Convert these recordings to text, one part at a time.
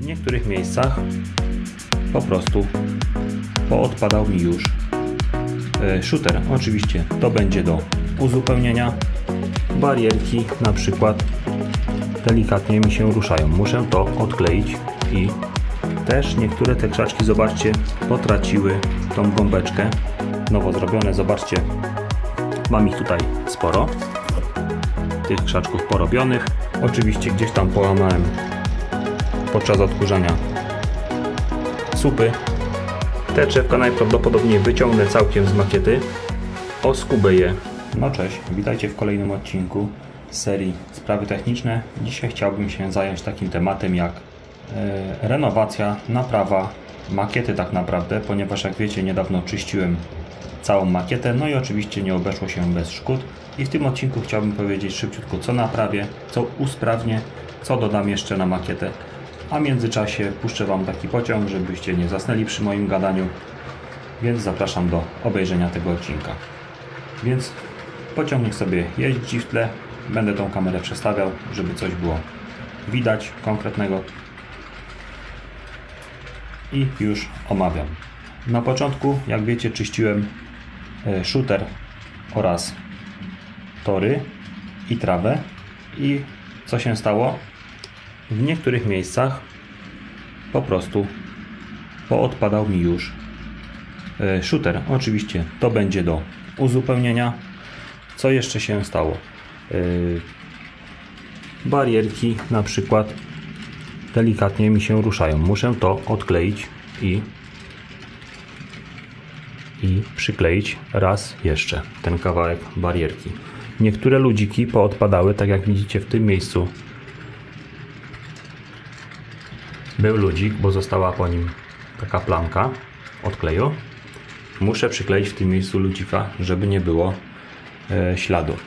W niektórych miejscach po prostu poodpadał mi już shooter. Oczywiście to będzie do uzupełnienia. Barierki na przykład delikatnie mi się ruszają. Muszę to odkleić i też niektóre te krzaczki, zobaczcie, potraciły tą gąbeczkę. Nowo zrobione, zobaczcie, mam ich tutaj sporo. Tych krzaczków porobionych. Oczywiście gdzieś tam połamałem podczas odkurzania supy. Te drzewka najprawdopodobniej wyciągnę całkiem z makiety. Oskubę je. No cześć, witajcie w kolejnym odcinku z serii Sprawy Techniczne. Dzisiaj chciałbym się zająć takim tematem jak renowacja, naprawa makiety tak naprawdę, ponieważ jak wiecie, niedawno czyściłem całą makietę, no i oczywiście nie obeszło się bez szkód. I w tym odcinku chciałbym powiedzieć szybciutko, co naprawię, co usprawnię, co dodam jeszcze na makietę. A w międzyczasie puszczę Wam taki pociąg, żebyście nie zasnęli przy moim gadaniu. Więc zapraszam do obejrzenia tego odcinka. Więc pociąg niech sobie jeździ w tle. Będę tą kamerę przestawiał, żeby coś było widać konkretnego. I już omawiam. Na początku, jak wiecie, czyściłem shooter oraz tory i trawę. I co się stało? W niektórych miejscach po prostu poodpadał mi już shooter. Oczywiście to będzie do uzupełnienia. Co jeszcze się stało? Barierki na przykład delikatnie mi się ruszają. Muszę to odkleić i przykleić raz jeszcze ten kawałek barierki. Niektóre ludziki poodpadały, tak jak widzicie w tym miejscu. Był ludzik, bo została po nim taka plamka od kleju. Muszę przykleić w tym miejscu ludzika, żeby nie było śladu.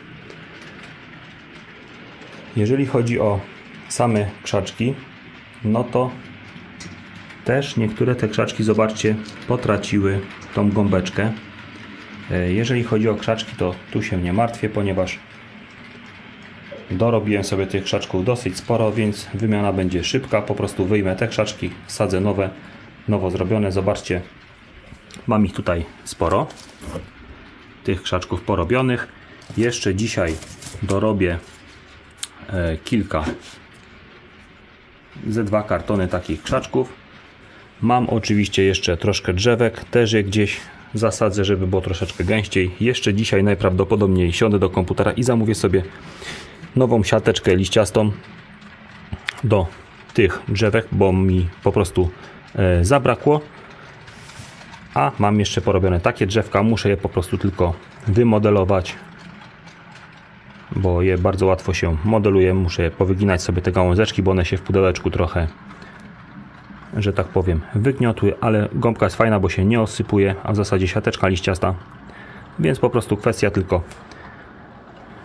Jeżeli chodzi o same krzaczki, no to też niektóre te krzaczki, zobaczcie, potraciły tą gąbeczkę. Jeżeli chodzi o krzaczki, to tu się nie martwię, ponieważ dorobiłem sobie tych krzaczków dosyć sporo, więc wymiana będzie szybka. Po prostu wyjmę te krzaczki, wsadzę nowe, nowo zrobione. Zobaczcie, mam ich tutaj sporo, tych krzaczków porobionych. Jeszcze dzisiaj dorobię kilka, ze 2 kartony takich krzaczków. Mam oczywiście jeszcze troszkę drzewek, też je gdzieś zasadzę, żeby było troszeczkę gęściej. Jeszcze dzisiaj najprawdopodobniej siądę do komputera i zamówię sobie nową siateczkę liściastą do tych drzewek, bo mi po prostu zabrakło. A mam jeszcze porobione takie drzewka, muszę je po prostu tylko wymodelować, bo je bardzo łatwo się modeluje. Muszę je powyginać sobie te gałązeczki, bo one się w pudełeczku trochę, że tak powiem, wygniotły, ale gąbka jest fajna, bo się nie osypuje, a w zasadzie siateczka liściasta, więc po prostu kwestia tylko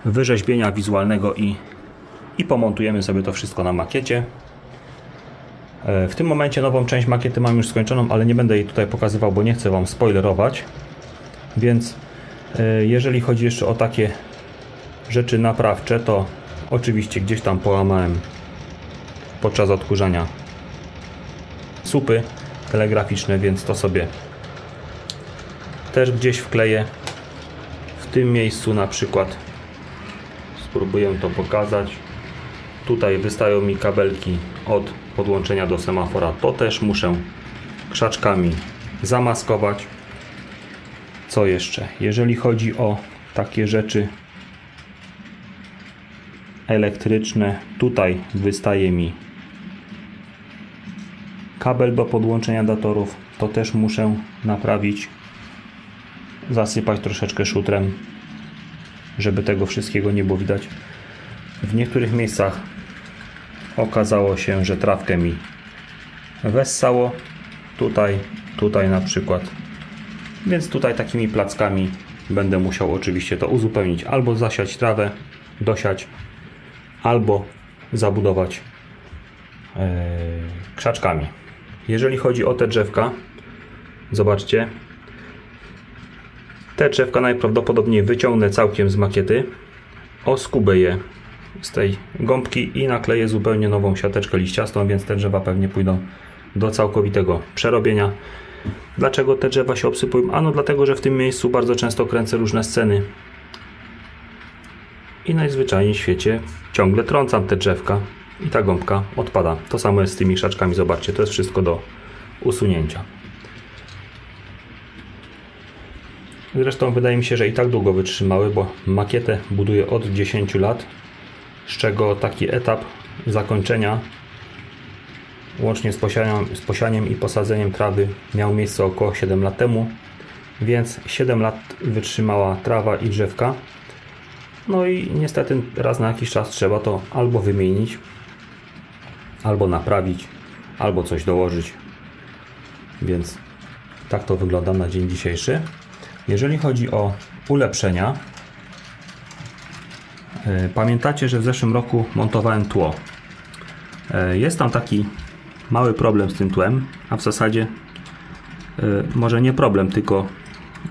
wyrzeźbienia wizualnego i pomontujemy sobie to wszystko na makiecie. W tym momencie nową część makiety mam już skończoną, ale nie będę jej tutaj pokazywał, bo nie chcę Wam spoilerować, więc jeżeli chodzi jeszcze o takie rzeczy naprawcze, to oczywiście gdzieś tam połamałem podczas odkurzania supy telegraficzne, więc to sobie też gdzieś wkleję. W tym miejscu na przykład spróbuję to pokazać. Tutaj wystają mi kabelki od podłączenia do semafora. To też muszę krzaczkami zamaskować. Co jeszcze? Jeżeli chodzi o takie rzeczy elektryczne, tutaj wystaje mi kabel do podłączenia do torów. To też muszę naprawić, zasypać troszeczkę szutrem, żeby tego wszystkiego nie było widać. W niektórych miejscach okazało się, że trawkę mi wessało. Tutaj na przykład. Więc tutaj takimi plackami będę musiał oczywiście to uzupełnić. Albo zasiać trawę, dosiać, albo zabudować krzaczkami. Jeżeli chodzi o te drzewka, zobaczcie, te drzewka najprawdopodobniej wyciągnę całkiem z makiety, oskubę je z tej gąbki i nakleję zupełnie nową siateczkę liściastą, więc te drzewa pewnie pójdą do całkowitego przerobienia. Dlaczego te drzewa się obsypują? Ano dlatego, że w tym miejscu bardzo często kręcę różne sceny i najzwyczajniej w świecie ciągle trącam te drzewka i ta gąbka odpada. To samo jest z tymi krzaczkami, zobaczcie, to jest wszystko do usunięcia. Zresztą wydaje mi się, że i tak długo wytrzymały, bo makietę buduję od 10 lat, z czego taki etap zakończenia łącznie z posianiem i posadzeniem trawy miał miejsce około 7 lat temu, więc 7 lat wytrzymała trawa i drzewka. No i niestety raz na jakiś czas trzeba to albo wymienić, albo naprawić, albo coś dołożyć. Więc tak to wygląda na dzień dzisiejszy. Jeżeli chodzi o ulepszenia, pamiętacie, że w zeszłym roku montowałem tło. Jest tam taki mały problem z tym tłem, a w zasadzie może nie problem, tylko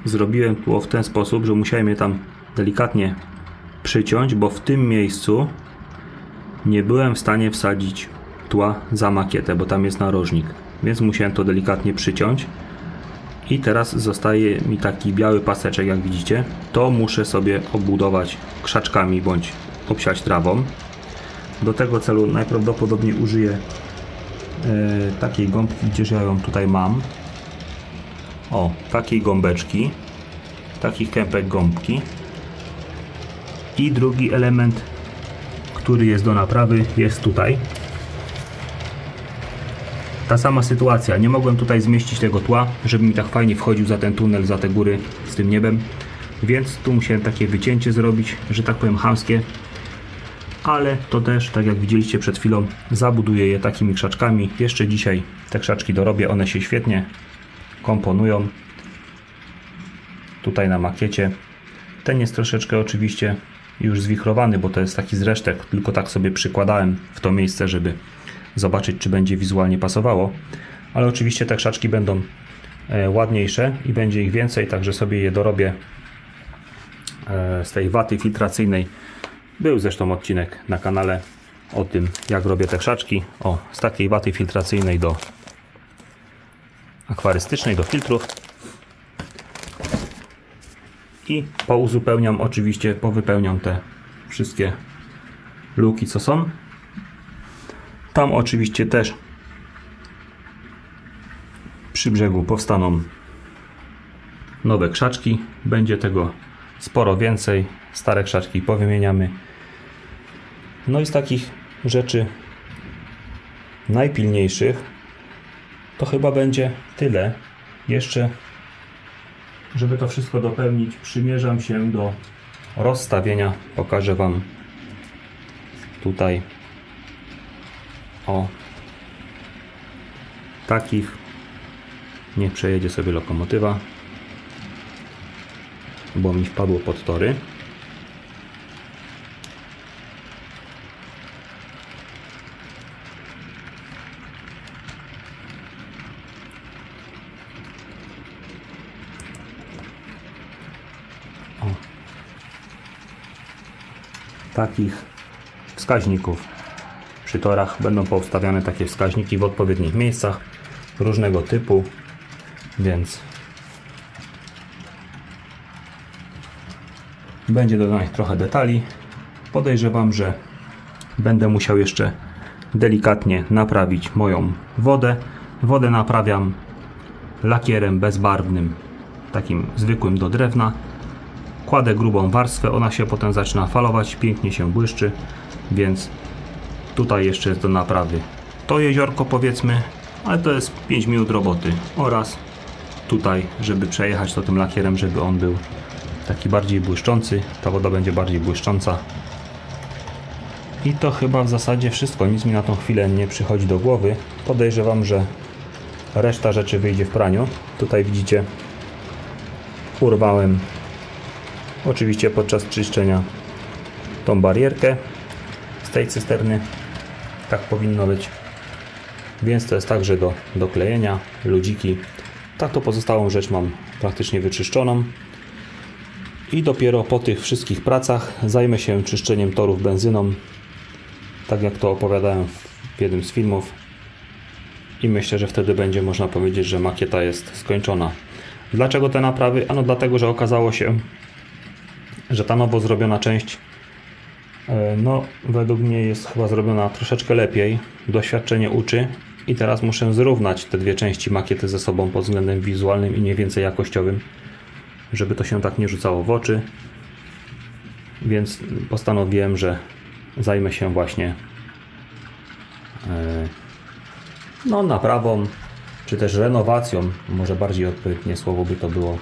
zrobiłem tło w ten sposób, że musiałem je tam delikatnie przyciąć, bo w tym miejscu nie byłem w stanie wsadzić tła za makietę, bo tam jest narożnik, więc musiałem to delikatnie przyciąć i teraz zostaje mi taki biały paseczek, jak widzicie. To muszę sobie obudować krzaczkami bądź obsiać trawą. Do tego celu najprawdopodobniej użyję takiej gąbki, gdzież ja ją tutaj mam. O, takiej gąbeczki, takich kępek gąbki. I drugi element, który jest do naprawy, jest tutaj. Ta sama sytuacja, nie mogłem tutaj zmieścić tego tła, żeby mi tak fajnie wchodził za ten tunel, za te góry z tym niebem, więc tu musiałem takie wycięcie zrobić, że tak powiem chamskie, ale to też, tak jak widzieliście przed chwilą, zabuduję je takimi krzaczkami. Jeszcze dzisiaj te krzaczki dorobię, one się świetnie komponują tutaj na makiecie. Ten jest troszeczkę oczywiście już zwichrowany, bo to jest taki z resztek, tylko tak sobie przykładałem w to miejsce, żeby zobaczyć, czy będzie wizualnie pasowało, ale oczywiście te krzaczki będą ładniejsze i będzie ich więcej, także sobie je dorobię z tej waty filtracyjnej. Był zresztą odcinek na kanale o tym, jak robię te krzaczki. O, z takiej waty filtracyjnej do akwarystycznej, do filtrów. I pouzupełniam, oczywiście powypełniam te wszystkie luki, co są. Tam oczywiście też przy brzegu powstaną nowe krzaczki. Będzie tego sporo więcej. Stare krzaczki powymieniamy. No i z takich rzeczy najpilniejszych to chyba będzie tyle. Jeszcze, żeby to wszystko dopełnić, przymierzam się do rozstawienia. Pokażę Wam tutaj o takich. Niech przejedzie sobie lokomotywa, bo mi wpadło pod tory. O. Takich wskaźników. Przy torach będą poustawiane takie wskaźniki w odpowiednich miejscach różnego typu, więc będzie dodanych trochę detali. Podejrzewam, że będę musiał jeszcze delikatnie naprawić moją wodę. Wodę naprawiam lakierem bezbarwnym, takim zwykłym do drewna. Kładę grubą warstwę, ona się potem zaczyna falować, pięknie się błyszczy, więc tutaj jeszcze jest do naprawy to jeziorko, powiedzmy, ale to jest 5 minut roboty, oraz tutaj, żeby przejechać to tym lakierem, żeby on był taki bardziej błyszczący, ta woda będzie bardziej błyszcząca. I to chyba w zasadzie wszystko, nic mi na tą chwilę nie przychodzi do głowy. Podejrzewam, że reszta rzeczy wyjdzie w praniu. Tutaj widzicie, urwałem oczywiście podczas czyszczenia tą barierkę z tej cysterny. Tak powinno być. Więc to jest także do doklejenia, ludziki. Tak to pozostałą rzecz mam praktycznie wyczyszczoną. I dopiero po tych wszystkich pracach zajmę się czyszczeniem torów benzyną, tak jak to opowiadałem w jednym z filmów. I myślę, że wtedy będzie można powiedzieć, że makieta jest skończona. Dlaczego te naprawy? Ano dlatego, że okazało się, że ta nowo zrobiona część, no według mnie jest chyba zrobiona troszeczkę lepiej. Doświadczenie uczy i teraz muszę zrównać te dwie części makiety ze sobą pod względem wizualnym i mniej więcej jakościowym, żeby to się tak nie rzucało w oczy. Więc postanowiłem, że zajmę się właśnie no naprawą, czy też renowacją, może bardziej odpowiednie słowo by to było.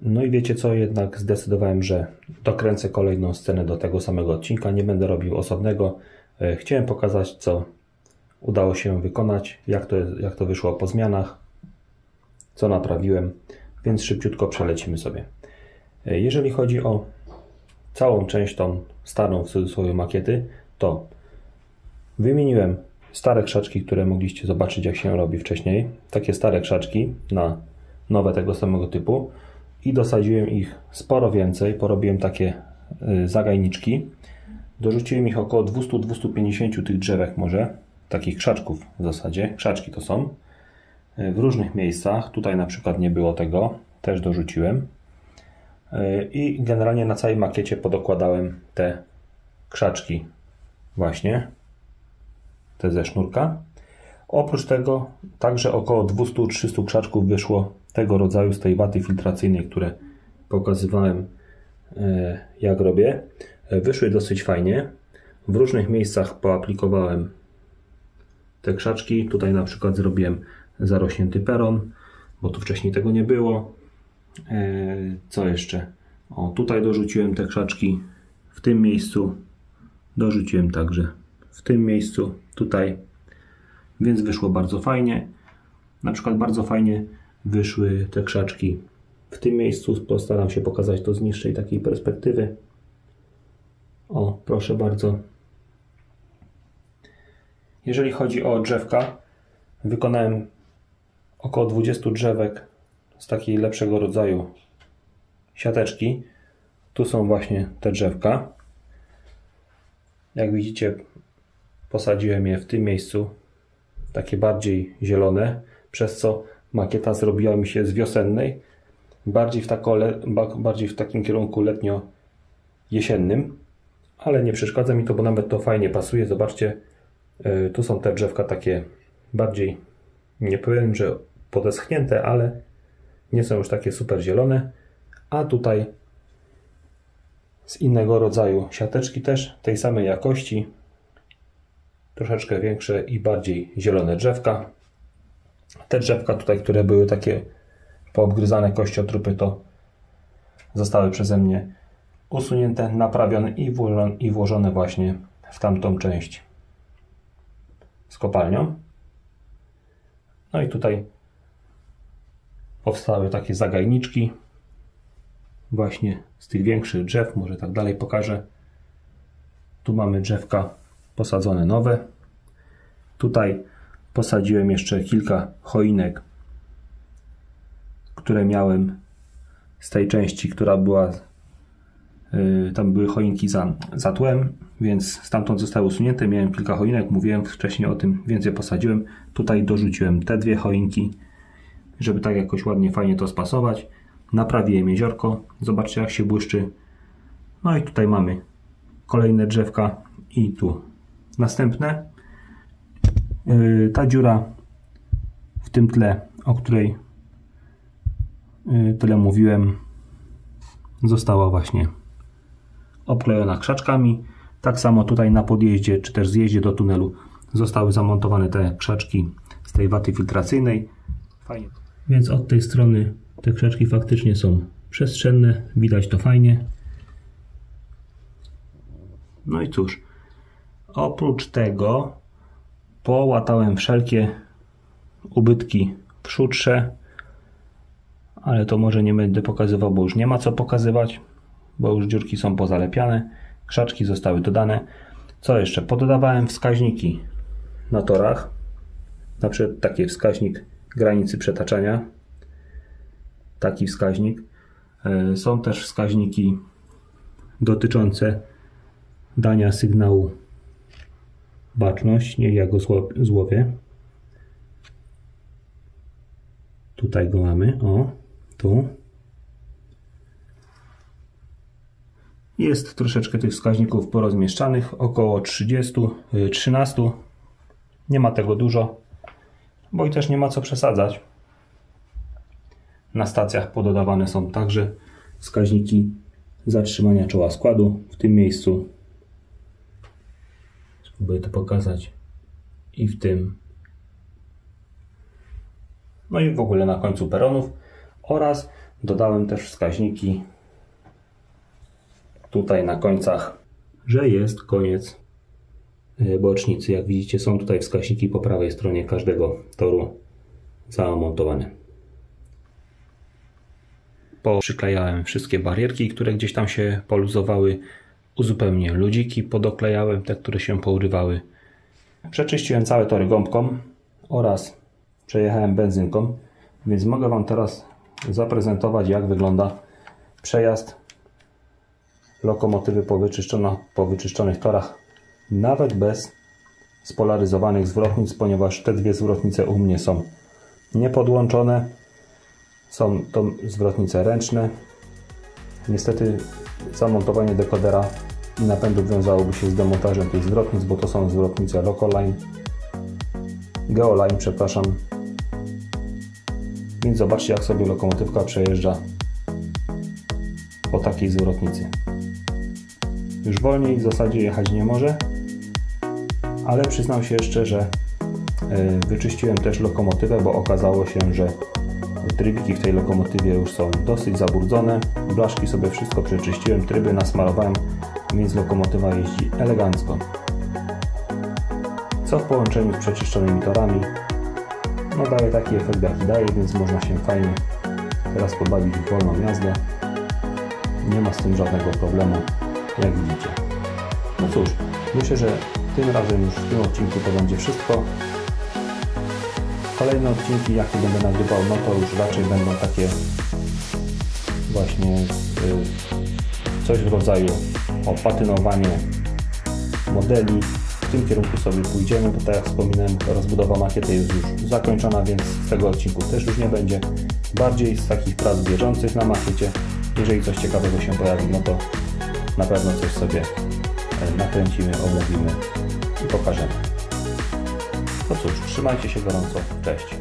No i wiecie co, jednak zdecydowałem, że dokręcę kolejną scenę do tego samego odcinka, nie będę robił osobnego. Chciałem pokazać, co udało się wykonać, jak to wyszło po zmianach, co naprawiłem, więc szybciutko przelecimy sobie. Jeżeli chodzi o całą część tą starą w cudzysłowie makiety, to wymieniłem stare krzaczki, które mogliście zobaczyć jak się robi wcześniej. Takie stare krzaczki na nowe tego samego typu i dosadziłem ich sporo więcej. Porobiłem takie zagajniczki. Dorzuciłem ich około 200-250 tych drzewek może. Takich krzaczków w zasadzie. Krzaczki to są. W różnych miejscach. Tutaj na przykład nie było tego. Też dorzuciłem. I generalnie na całej makiecie podokładałem te krzaczki właśnie. Te ze sznurka. Oprócz tego także około 200-300 krzaczków wyszło tego rodzaju z tej waty filtracyjnej, które pokazywałem jak robię. Wyszły dosyć fajnie. W różnych miejscach poaplikowałem te krzaczki. Tutaj na przykład zrobiłem zarośnięty peron, bo tu wcześniej tego nie było. Co jeszcze? O, tutaj dorzuciłem te krzaczki w tym miejscu. Dorzuciłem także w tym miejscu, tutaj, więc wyszło bardzo fajnie. Na przykład bardzo fajnie wyszły te krzaczki w tym miejscu. Postaram się pokazać to z niższej takiej perspektywy. O, proszę bardzo. Jeżeli chodzi o drzewka, wykonałem około 20 drzewek z takiej lepszego rodzaju siateczki. Tu są właśnie te drzewka. Jak widzicie, posadziłem je w tym miejscu, takie bardziej zielone, przez co makieta zrobiła mi się z wiosennej, bardziej w takim kierunku letnio-jesiennym, ale nie przeszkadza mi to, bo nawet to fajnie pasuje. Zobaczcie, tu są te drzewka takie bardziej, nie powiem, że podeschnięte, ale nie są już takie super zielone, a tutaj z innego rodzaju siateczki też tej samej jakości, troszeczkę większe i bardziej zielone drzewka. Te drzewka tutaj, które były takie poobgryzane kościotrupy, to zostały przeze mnie usunięte, naprawione i włożone właśnie w tamtą część z kopalnią. No i tutaj powstały takie zagajniczki właśnie z tych większych drzew. Może tak dalej pokażę. Tu mamy drzewka posadzone nowe. Tutaj posadziłem jeszcze kilka choinek, które miałem z tej części, która była, tam były choinki za tłem, więc stamtąd zostały usunięte. Miałem kilka choinek, mówiłem wcześniej o tym, więc je posadziłem. Tutaj dorzuciłem te dwie choinki, żeby tak jakoś ładnie, fajnie to spasować. Naprawiłem jeziorko, zobaczcie jak się błyszczy. No i tutaj mamy kolejne drzewka i tu następne. Ta dziura w tym tle, o której tyle mówiłem, została właśnie obklejona krzaczkami. Tak samo tutaj na podjeździe czy też zjeździe do tunelu zostały zamontowane te krzaczki z tej waty filtracyjnej. Fajnie. Więc od tej strony te krzaczki faktycznie są przestrzenne, widać to fajnie. No i cóż, oprócz tego połatałem wszelkie ubytki w szutrze, ale to może nie będę pokazywał, bo już nie ma co pokazywać, bo już dziurki są pozalepiane, krzaczki zostały dodane. Co jeszcze? Pododawałem wskaźniki na torach, na przykład taki wskaźnik granicy przetaczania, taki wskaźnik, Są też wskaźniki dotyczące dania sygnału baczność. Niech ja go złowię. Tutaj go mamy, o, tu. Jest troszeczkę tych wskaźników porozmieszczanych, około 13. Nie ma tego dużo, bo i też nie ma co przesadzać. Na stacjach pododawane są także wskaźniki zatrzymania czoła składu w tym miejscu. Spróbuję to pokazać. I w tym. No i w ogóle na końcu peronów. Oraz dodałem też wskaźniki tutaj na końcach, że jest koniec bocznicy. Jak widzicie, są tutaj wskaźniki po prawej stronie każdego toru zamontowane. Przyklejałem wszystkie barierki, które gdzieś tam się poluzowały. Uzupełniłem ludziki, podoklejałem te, które się pourywały. Przeczyściłem całe tory gąbką oraz przejechałem benzynką, więc mogę Wam teraz zaprezentować, jak wygląda przejazd lokomotywy po wyczyszczonych torach, nawet bez spolaryzowanych zwrotnic, ponieważ te dwie zwrotnice u mnie są niepodłączone. Są to zwrotnice ręczne. Niestety zamontowanie dekodera i napędu wiązałoby się z demontażem tych zwrotnic, bo to są zwrotnice Geoline, przepraszam. Więc zobaczcie, jak sobie lokomotywka przejeżdża po takiej zwrotnicy. Już wolniej w zasadzie jechać nie może, ale przyznam się jeszcze, że wyczyściłem też lokomotywę, bo okazało się, że trybiki w tej lokomotywie już są dosyć zabrudzone. Blaszki sobie wszystko przeczyściłem, tryby nasmarowałem, więc lokomotywa jeździ elegancko. Co w połączeniu z przeczyszczonymi torami no daje taki efekt, jaki daje, więc można się fajnie teraz pobawić w wolną jazdę. Nie ma z tym żadnego problemu, jak widzicie. No cóż, myślę, że tym razem już w tym odcinku to będzie wszystko. Kolejne odcinki, jakie będę nagrywał, no to już raczej będą takie właśnie coś w rodzaju opatynowanie modeli. W tym kierunku sobie pójdziemy, bo tak jak wspominałem, rozbudowa makiety jest już zakończona, więc z tego odcinku też już nie będzie. Bardziej z takich prac bieżących na makiecie. Jeżeli coś ciekawego się pojawi, no to na pewno coś sobie nakręcimy, omówimy i pokażemy. No cóż, trzymajcie się gorąco. Cześć.